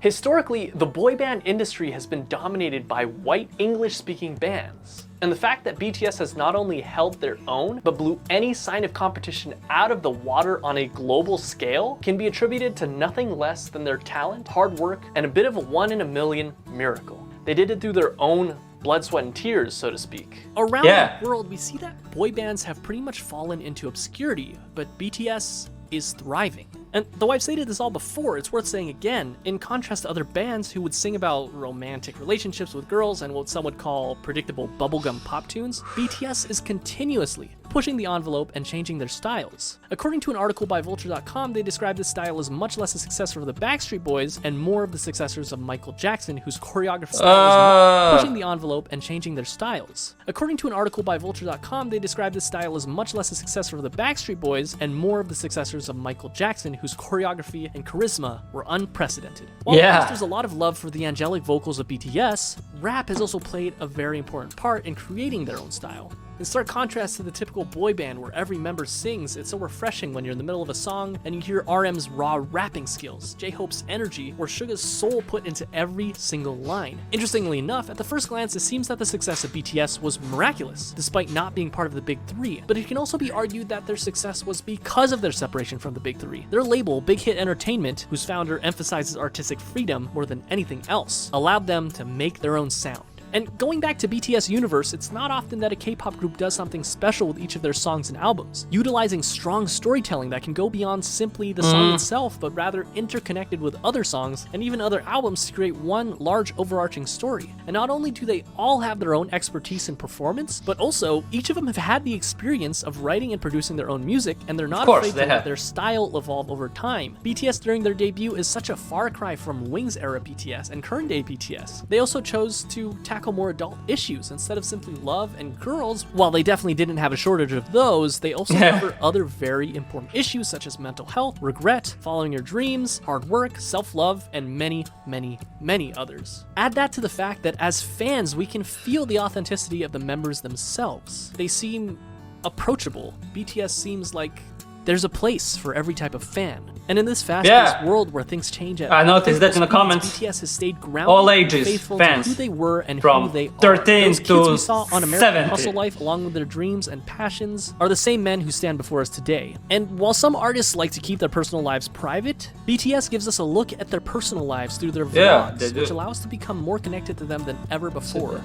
Historically, the boy band industry has been dominated by white English-speaking bands. And the fact that BTS has not only held their own, but blew any sign of competition out of the water on a global scale can be attributed to nothing less than their talent, hard work, and a bit of a 1 in a million miracle. They did it through their own blood, sweat, and tears, so to speak. Around the world, we see that boy bands have pretty much fallen into obscurity, but BTS is thriving. And though I've stated this all before, it's worth saying again, in contrast to other bands who would sing about romantic relationships with girls and what some would call predictable bubblegum pop tunes, BTS is continuously pushing the envelope and changing their styles. According to an article by Vulture.com, they describe this style as much less a successor of the Backstreet Boys and more of the successors of Michael Jackson, whose choreographed style is pushing the envelope and changing their styles. According to an article by Vulture.com, they describe this style as much less a successor of the Backstreet Boys and more of the successors of Michael Jackson, whose choreography and charisma were unprecedented. While of course there's a lot of love for the angelic vocals of BTS, rap has also played a very important part in creating their own style. In stark contrast to the typical boy band where every member sings, it's so refreshing when you're in the middle of a song and you hear RM's raw rapping skills, J-Hope's energy, or Suga's soul put into every single line. Interestingly enough, at the first glance, it seems that the success of BTS was miraculous, despite not being part of the Big Three, but it can also be argued that their success was because of their separation from the Big Three. Their label, Big Hit Entertainment, whose founder emphasizes artistic freedom more than anything else, allowed them to make their own sound. And going back to BTS universe, it's not often that a K-pop group does something special with each of their songs and albums, utilizing strong storytelling that can go beyond simply the song itself, but rather interconnected with other songs and even other albums to create one large overarching story. And not only do they all have their own expertise in performance, but also each of them have had the experience of writing and producing their own music, and they're not afraid to let their style evolve over time. BTS during their debut is such a far cry from Wings era BTS and current day BTS. They also chose to tackle more adult issues instead of simply love and girls. While they definitely didn't have a shortage of those, they also cover other very important issues such as mental health, regret, following your dreams, hard work, self-love, and many, many, many others. Add that to the fact that as fans, we can feel the authenticity of the members themselves. They seem approachable. BTS seems like there's a place for every type of fan. And in this fast-paced world where things change at I noticed that in the comments. BTS has stayed grounded, all ages, faithful fans, to who they were and from who they are. 13 Those kids to we saw on American 70. Hustle Life, along with their dreams and passions, are the same men who stand before us today. And while some artists like to keep their personal lives private, BTS gives us a look at their personal lives through their vlogs, which allow us to become more connected to them than ever before.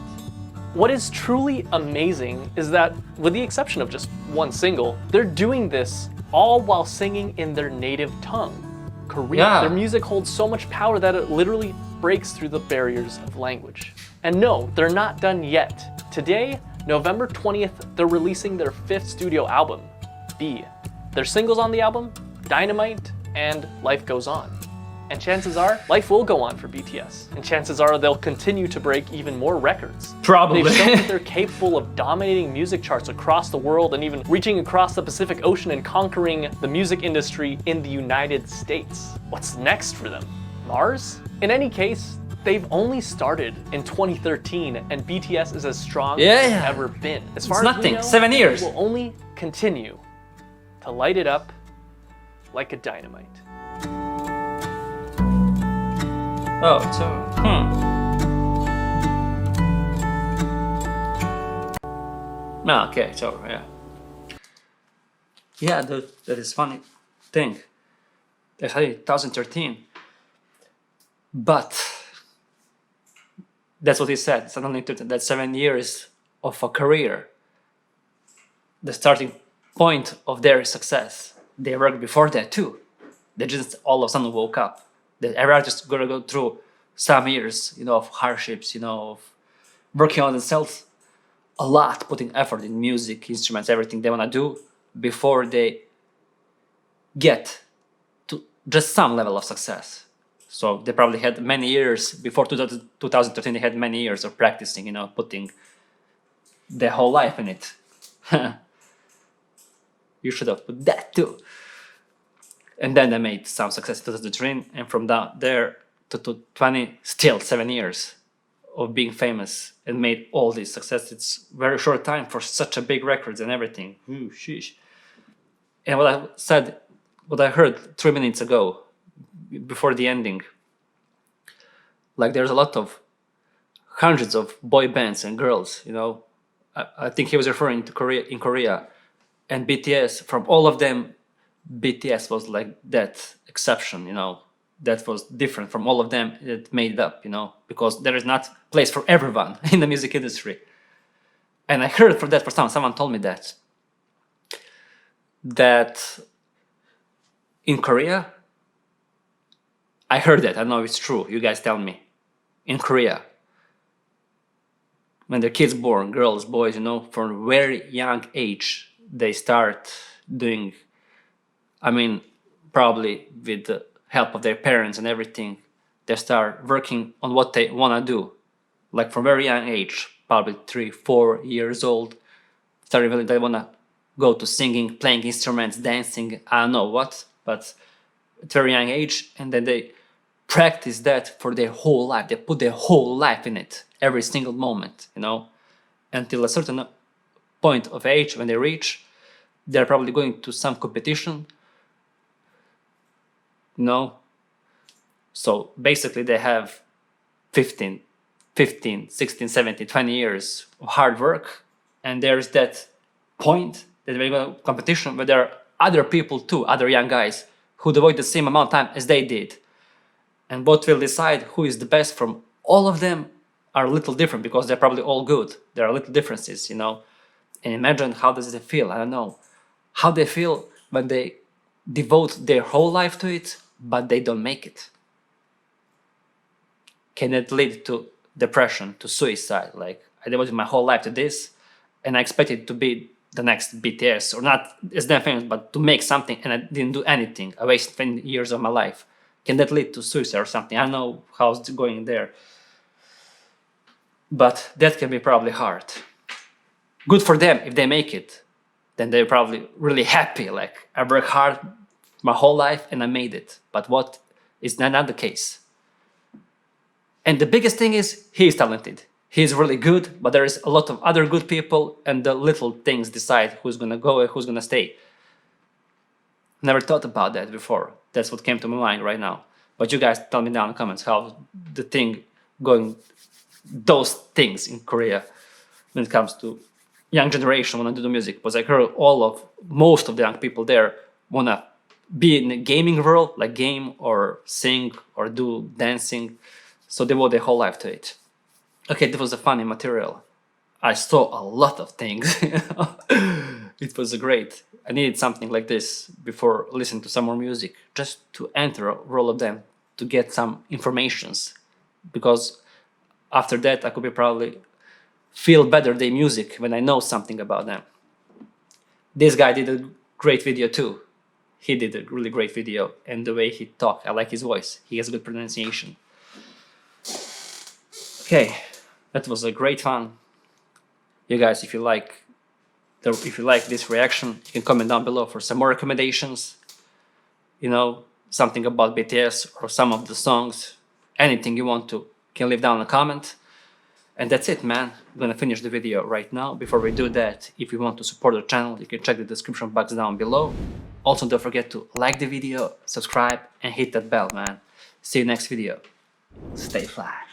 What is truly amazing is that, with the exception of just one single, they're doing this all while singing in their native tongue, Korean. Their music holds so much power that it literally breaks through the barriers of language. And no, they're not done yet. Today, November 20th, they're releasing their 5th studio album, B. Their singles on the album, Dynamite and Life Goes On. And chances are, life will go on for BTS. And chances are they'll continue to break even more records. Probably. They've shown that they're capable of dominating music charts across the world and even reaching across the Pacific Ocean and conquering the music industry in the United States. What's next for them? Mars? In any case, they've only started in 2013 and BTS is as strong as it's ever been. As far as we know, 7 years. They will only continue to light it up like a dynamite. Oh, so, okay, so, yeah, that is funny thing. They had it 2013. But that's what he said. Suddenly, that 7 years of a career, the starting point of their success. They worked before that too. They just all of a sudden woke up. Every artist is gonna go through some years, of hardships, of working on themselves a lot, putting effort in music, instruments, everything they wanna do before they get to just some level of success. So they probably had many years before 2013. They had many years of practicing, putting their whole life in it. You should have put that too. And then they made some success in 2013, and from there to 2020, still 7 years of being famous and made all this success. It's very short time for such a big records and everything. Ooh, sheesh. And what I heard 3 minutes ago, before the ending, like there's a lot of hundreds of boy bands and girls, I think he was referring to Korea, and BTS. From all of them, BTS was like that exception, that was different from all of them. It made it up, because there is not place for everyone in the music industry. And I heard from that for someone told me that in Korea, I heard that, I know it's true, you guys tell me. In Korea, when the kids born, girls, boys, from a very young age, they start doing, probably with the help of their parents and everything, they start working on what they want to do. Like from very young age, probably 3-4 years old, starting they want to go to singing, playing instruments, dancing, I don't know what, but at very young age, and then they practice that for their whole life. They put their whole life in it, every single moment, until a certain point of age when they reach, they're probably going to some competition, So basically they have 15, 16, 17, 20 years of hard work, and there's that point that they're going to competition where there are other people too, other young guys who devote the same amount of time as they did. And both will decide who is the best from all of them are a little different because they're probably all good. There are little differences, you know. And imagine how does it feel? I don't know. How they feel when they devote their whole life to it, but they don't make it. Can it lead to depression, to suicide? Like, I devoted my whole life to this, and I expected to be the next BTS, or not as damn famous, but to make something, and I didn't do anything. I wasted 20 years of my life. Can that lead to suicide or something? I don't know how it's going there. But that can be probably hard. Good for them if they make it. Then they're probably really happy. Like, I worked hard my whole life and I made it. But what is not the case? And the biggest thing is, he is talented. He is really good, but there is a lot of other good people, and the little things decide who's gonna go and who's gonna stay. Never thought about that before. That's what came to my mind right now. But you guys tell me down in the comments how the thing going, those things in Korea when it comes to young generation wanna do music. Because I heard most of the young people there wanna be in a gaming world, like game or sing or do dancing. So they devote their whole life to it. Okay, that was a funny material. I saw a lot of things. It was great. I needed something like this before listening to some more music, just to enter all of them, to get some informations. Because after that, I could be probably feel better their music when I know something about them. This guy did a great video too. He did a really great video, and the way he talked, I like his voice. He has good pronunciation. Okay, that was a great fun. You guys, if you like this reaction, you can comment down below for some more recommendations. You know, something about BTS or some of the songs, anything you want to, you can leave down a comment. And that's it, man. I'm gonna finish the video right now. Before we do that, if you want to support the channel, you can check the description box down below. Also, don't forget to like the video, subscribe, and hit that bell, man. See you next video. Stay fly.